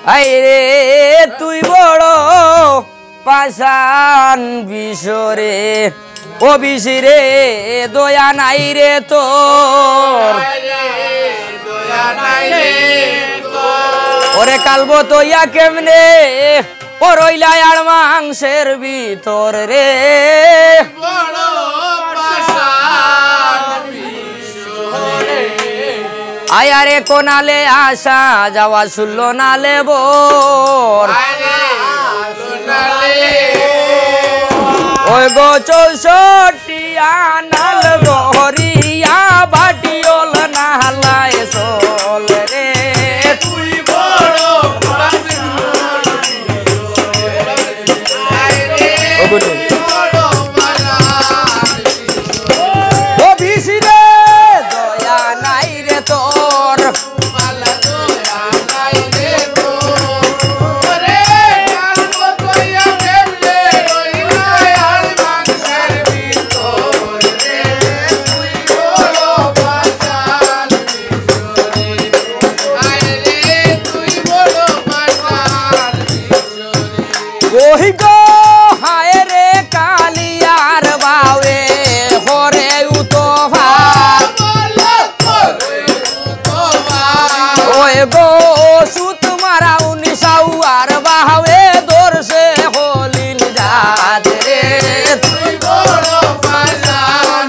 আইরে তুই বড় পাষাণ বিশরে ও বিশিরে দয়া নাই রে তোর ওরে কালবো তোয়া কেমনে ও রইলা আর মাংসের ভিতর রে আয়ারে কোনালে আসা যাওয়া শুনল নালে বোর ওই গো 64 আনাল গহরিয়া বাটিওল নালায় চল রে তুই বড় ও বিশিরে দয়া নাই রে তোর ওই গো হায় রে কালিয়ার বাউে হরে উতোভা ওই গো সুত মারা 19 আর বাহাবে দর্শে হলিল জাত রে তুই বড় পাষাণ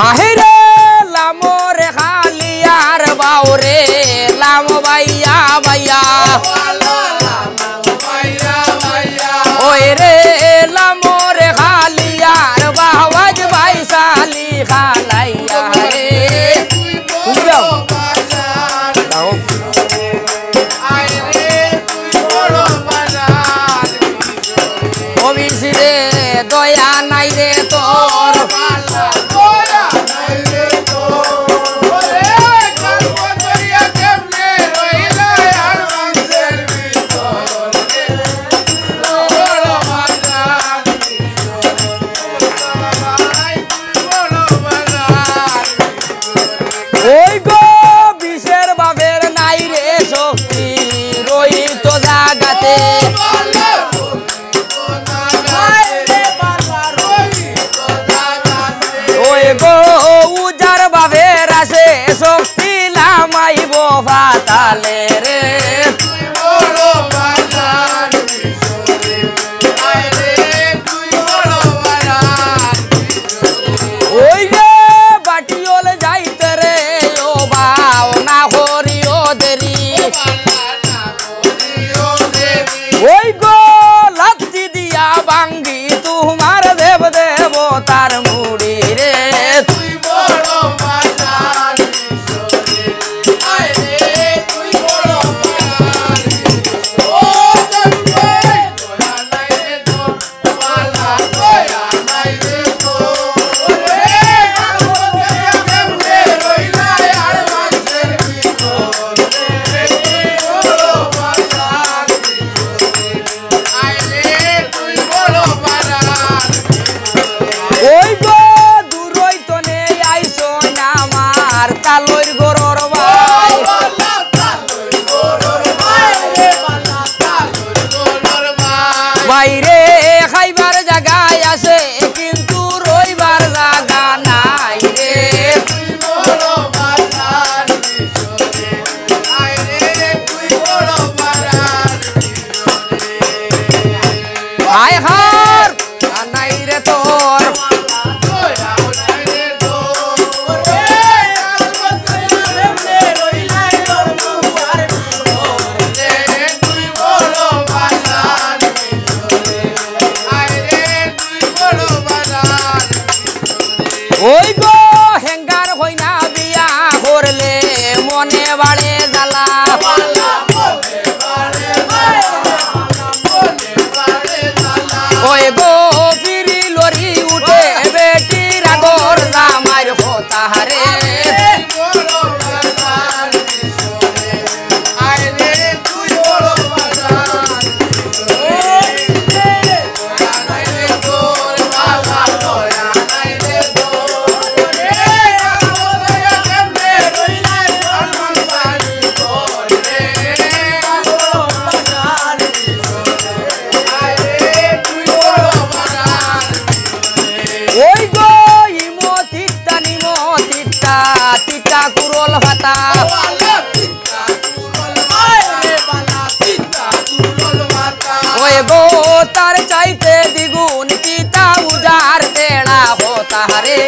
আহিরে লামরে খালিয়ার বাউরে লাম বাইয়া বাইয়া ওই রে লামরে খালিয়ার বাওয়াজ বাইসালি খালাইয়া রে ও বিশিরে দয়া নাই রে তোর ওই গো বিষের বাবের নাই রে শক্তি রহিত জাগাতে ওই গো উজার বাবের আসে শক্তি লামাইব ফাতালে রে ওই রে বাটিওল যাইতে রে ও বাও না হরিও দেরি ওই গো লাত্তি দিয়া বাঙ্গি তোমার দেব দেব তার মুড়ি রে তুই বড় পাষাণ ওই গো দূরই তো নেই আইসো না আমার কালোর গরর ভাই বাইরে খাইবার জায়গায় আছে কিন্তু রইবার জায়গা নাই রে আয় হার নাই রে তোর ওই গো হেঙ্গার হইনা বিয়া করলে মনে বাড়ে জ্বালা তাহারে তিতা কুরল ভাতা ওই গো তার চাইতে দ্বিগুণ তিতা উজার তেড়া হতা রে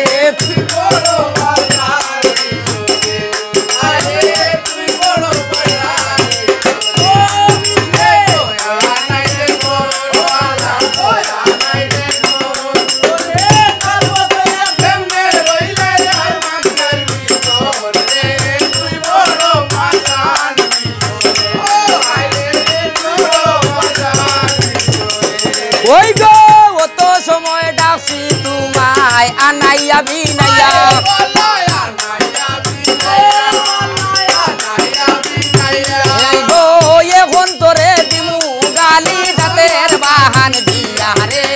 ওই গো অত সময় ডাকছি তোমায় আনাইয়া বিনাইয়া এই গো এখন তোরে দিমু গালি দাঁতের বাহান দিয়া রে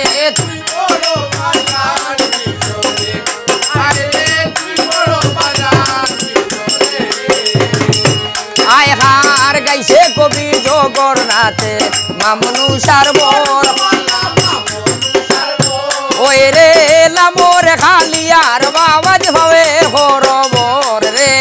আয় হার গাইছে কবি জগন্নাথে মামনু সারবর ওই রে লামোরে খালিয়ার বাবাজ হবে হরবর রে